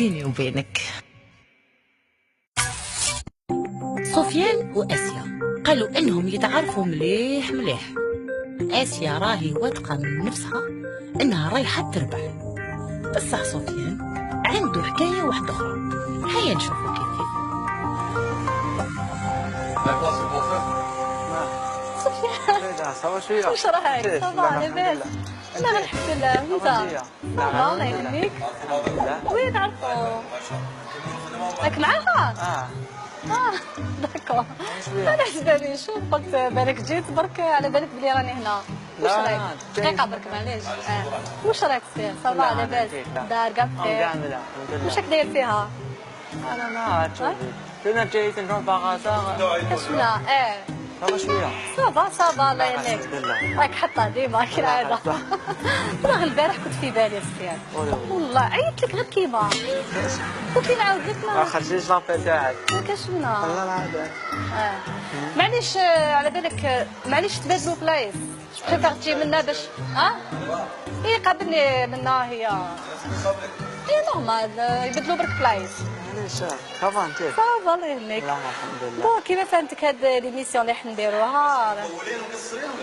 بيني وبينك. سفيان واسيا قالوا انهم يتعرفوا مليح مليح. اسيا راهي واثقه من نفسها انها رايحه تربح، بصح سفيان عنده حكايه واحده اخرى. هيا نشوفوا كيف كيف. سفيان واش رايك؟ صباح لاباس؟ انا الحمد لله. انت صافا الله يهنيك. وين عرفوا؟ راك معاها؟ داكور. انا حسباني نشوف قلت بالك جيت برك على بالك بلي راني هنا. واش رايك؟ دقيقة برك معليش. واش رايك فيها؟ صافا لاباس؟ دار كاع بخير؟ واش راك داير فيها؟ انا ما تشوفي كنا جايين نروح باغاطا كشمنا صافا شويه صافا الله يهنيك. راك حطها ديما كالعاده. والله البارح كنت في بالي سفيان، والله عيطت لك غير كيما قلت لي نعاود لك ما خرجتيش لابيل تاعك كشمنا. والله العظيم معليش على بالك معليش تبادلوا بلايص. بريفير تجي منا باش هي قابلني منا هي نورمال يبدلوا برك بلايص. معليش صافا انت صافا الله يهنيك. الحمد لله. بون كيما فهمتك هاد ليميسيون اللي حنا نديروها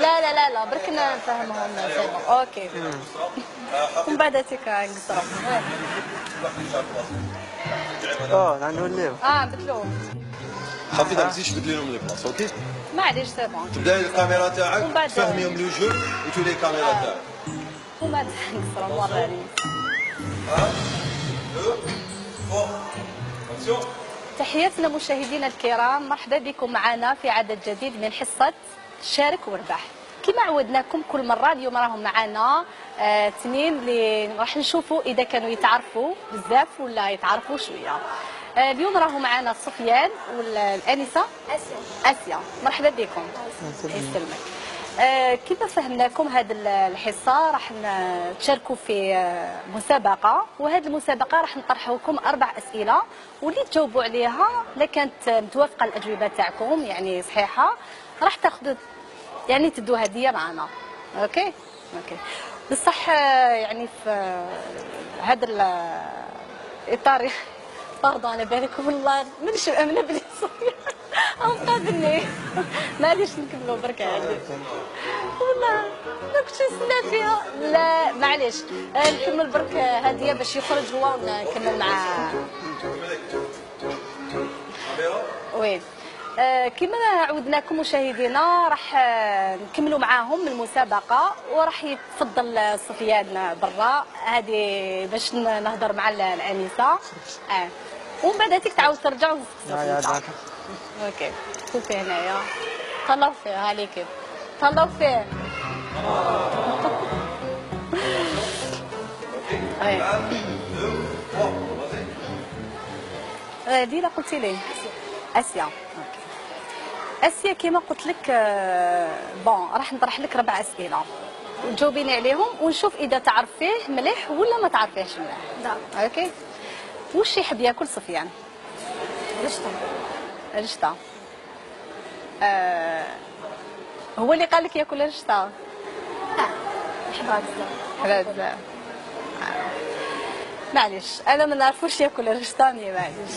لا برك نفهمهم اوكي. ومن بعد هاتيك نقصروا نوليو بدلوه. حفيظه ما تزيدش تبدلي لهم لي بلاص اوكي. معليش سي بون. تبداي الكاميرا تاعك ومن بعد تفهميهم لو جو وتولي الكاميرا تاعك. ومن بعد نقصروا مره عليك. تحياتنا مشاهدينا الكرام، مرحبا بكم معنا في عدد جديد من حصة شارك واربح. كما عودناكم كل مرة اليوم راهم معنا اثنين اللي راح نشوفوا إذا كانوا يتعرفوا بزاف ولا يتعرفوا شوية. اليوم راهو معنا سفيان والأنسة آسيا. مرحبا بكم. يسلمك. كما فهمناكم هذه الحصة راح تشاركوا في مسابقة، وهذه المسابقة راح نطرح لكم 4 أسئلة واللي تجاوبوا عليها إذا كانت متوافقة الأجوبة تاعكم يعني صحيحة راح تاخذوا يعني تدوا هدية معنا. اوكي بصح يعني في هذا الإطار برضه على بالك والله مانيش مأمنة بلي قابلني. معليش نكملوا برك عادي والله ما كنتش نستنى فيها. لا معليش نكمل برك هديه باش يخرج هو ونكمل معاه. وين كما عودناكم مشاهدينا راح نكملوا معاهم المسابقه، وراح يتفضل سفيان برا هذه باش نهضر مع الانسه. ومن بعد هاتيك تعاود ترجع وتسقسي. اوكي شوفي هنايا طلعوا فيه عليك طلعوا فيه. دينا قلتي لي اسيا. اسيا كما قلت لك بون راح نطرح لك 4 اسئله وتجاوبيني عليهم ونشوف اذا تعرفيه مليح ولا ما تعرفيهش مليح. اوكي واش يحب ياكل سفيان؟ رشطة. هو اللي قال لك ياكل رشطة؟ يحبها بزاف. يحبها بزاف. معليش انا ما نعرفوش ياكل رشطة معليش.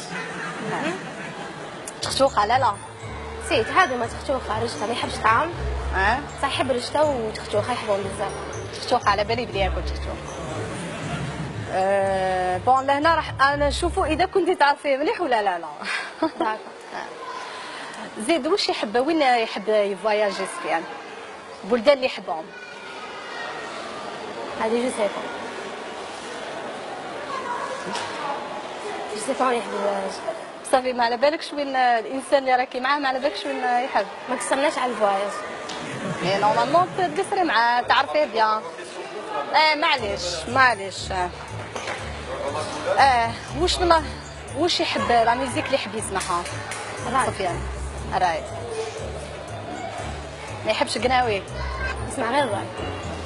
تختوخة لا سيت هذا ما تختوخة رشطة ما يحبش طعام. صح يحب الرشطة وتختوخة يحبهم بزاف. تختوخة على بالي بلي ياكل تختوخة. بون لهنا راح انا نشوفوا اذا كنتي تعرفيه مليح ولا لا. زيد واش يحب وين يحب يفواياجي سفيان؟ البلدان اللي يحبهم هذه جو سيبون يحب الفواياج. صافي ما على بالكش وين الانسان اللي راكي معاه ما على بالكش وين يحب. ما كسرناش على الفواياج. مي نورمالمون تقصري معاه تعرفيه بيان. معليش واش يحب لا ميوزيك اللي يحب يسمعها سفيان؟ راي ما يحبش قناوي يسمع غير الراي.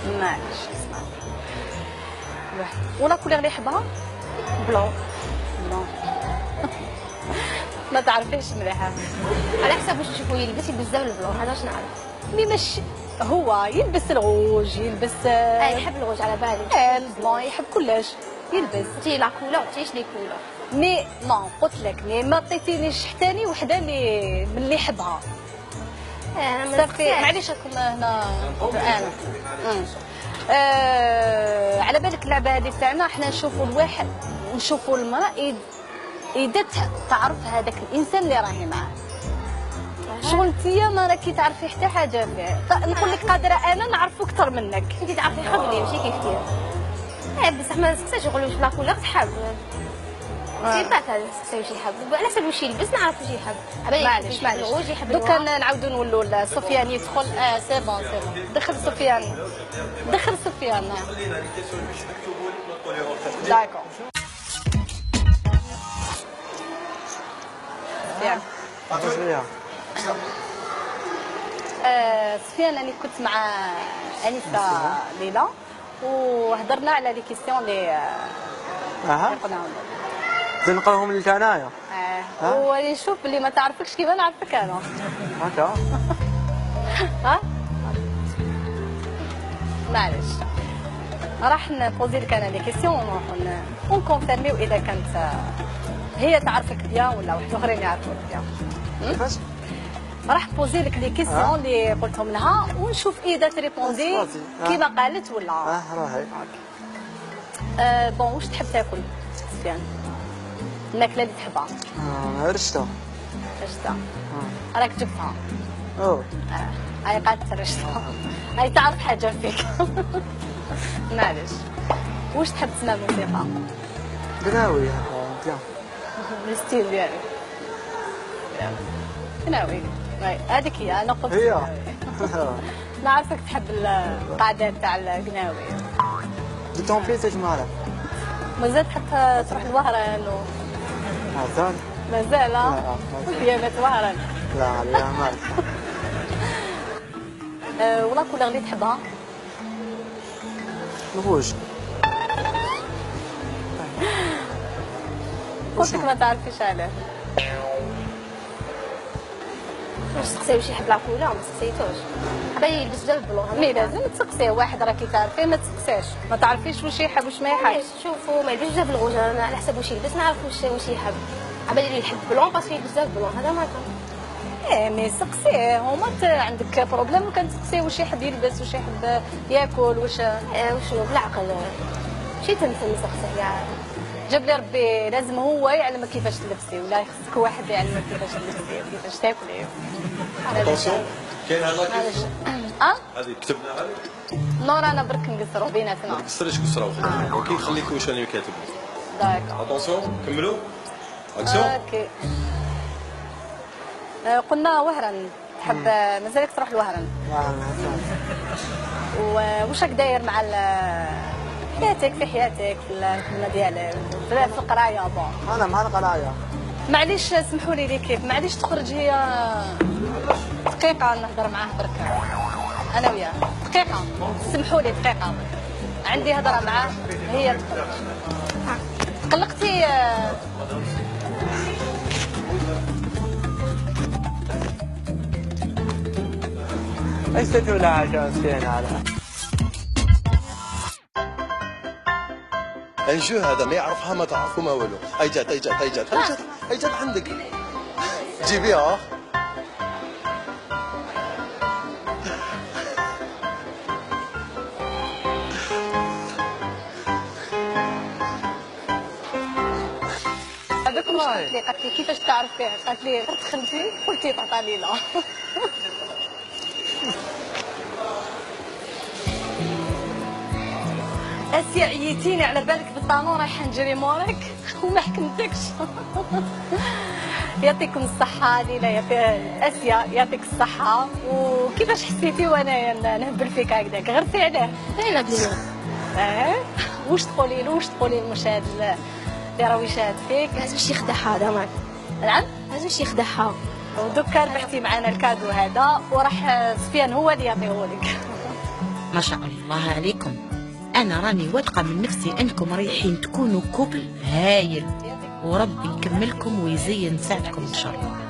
معليش يسمع ولا كولير اللي يحبها بلون. ما تعرفيش مليحه على حسب واش تشوفوا يلبس بزاف البلون هذا واش نعرف. مي مش هو يلبس الغوج يلبس يحب الغوج على بالي. البلون يحب كلش يلبس تي لا كولور تيش لي كولور. مي نو قلت لك مي ما عطيتينيش حتى لي وحده اللي من اللي يحبها. انا صافي معليش راكم هنا انا على بالك اللعبه هذه تاعنا حنا نشوفوا الواحد نشوفوا المراه اذا تعرف هذاك الانسان اللي راهي معاه شغل انتيا ما راكي تعرفي حتى حاجه فيه فنقول لك قادره انا نعرفو اكثر منك. انت تعرفي قبلي ماشي كيف بصح ما نسقساش نقول واش لا كولور تحب سي با هذا نسقسي واش يحب على حسب واش يلبس نعرف واش يحب. معليش يحب دوكا نعاودو نولوا لسفيان يدخل سي بون دخل سفيان داكور سفيان راني كنت مع انسه ليلى وهضرنا على لي كيسيون اللي قلناهم تنقلهم لك انايا. وراني نشوف اللي ما تعرفكش كيما نعرفك انا. هكا ها معليش راح نبوزي لك انا لي كيسيون ونروحو ونكونفيرميو اذا كانت هي تعرفك بيان ولا واحد اخرين يعرفوك بيان. كيفاش؟ راح بوزي لك لي كيسيون اللي قلتهم لها ونشوف اذا تريبوندي كيما قالت ولا. راهي. بون واش تحب تاكل سفيان؟ الماكله اللي تحبها؟ رشته. راك جبتها. هاي قالت الرشته. هاي تعرف حاجه فيك. معليش واش تحب تسمع موسيقى؟ قناوي بيان. الستيل ديالك قناوي. هذيك هي انا قلت هي. نعرفك تحب القعدات تاع القناوي. دوتون بليس تجمالك. مازال تحب تروح الوهران مازال ديالك وهران. لا ما ولا كولور اللي تحبها؟ الروج. قلت لك ما تعرفيش عليه. واش تسقسي واش يحب لا كولور ما سقسيتوش باغي يلبس بزاف البلون. مي لازم تسقسيه واحد راكي تعرفيه ما تسقساش ما تعرفيش واش يحب واش ما يحبش. شوفوا ما يلبسش بزاف الغوج انا على حسب واش يلبس نعرف واش يحب. عبالي اللي يحب بلون باسكو يلبس بزاف بلون هذا ما كان. مي سقسيه هما عندك بروبليم وكان تسقسيه واش يحب يلبس واش يحب ياكل واش وشنو بالعقل ماشي تمثل نسقسيه يعني. جاب لي ربي لازم هو يعلمك كيفاش تلبسي ولا خصك واحد يعلمك كيفاش تلبسي وكيفاش تاكلي. اتونسيون كاين هذاك هذه كتبناها نور انا برك نقصروا بيناتنا. ما تكسريش كسره وخلاص اوكي خليك واش انا كاتب. داكور اتونسيون كملوا اكسيون. اوكي قلنا وهران تحب مازالك تروح لوهران. وواش راك داير مع حياتك في حياتك في الخدمه ديالك في القرايه؟ بون انا مع القرايه. معليش سمحوا لي كيف معليش تخرج هي دقيقه نهضر معاه برك انا وياه دقيقه سمحوا لي دقيقه عندي هضره معاه هي تخرج. قلقتي ايش تقول حاجه مسكينه على انجو هذا ما يعرفها ما تعرفه ما والو. اي جات عندك جيبيها. هذاك قالت لي كيفاش تعرفيه؟ قالت لي دخلتي قلتي تعطى ليلى. اسيا عييتيني على بالك بالطانون رايحه نجري مورك وما حكمتكش. يعطيكم الصحة ليلى اسيا يعطيك الصحة. وكيفاش حسيتي وانا نهبل فيك هكذاك غرتي عليه؟ لا بليون. واش تقولي له واش تقولي للمشاهد اللي راه يشاهد فيك؟ لازمش يخدعها هذا معك. نعم لازمش يخدعها. ودوكا ربحتي معنا الكادو هذا وراح سفيان هو اللي يعطيهولك. ما شاء الله عليكم. انا راني واثقه من نفسي انكم رايحين تكونوا كوبل هايل وربي يكملكم ويزين ساعتكم ان شاء الله.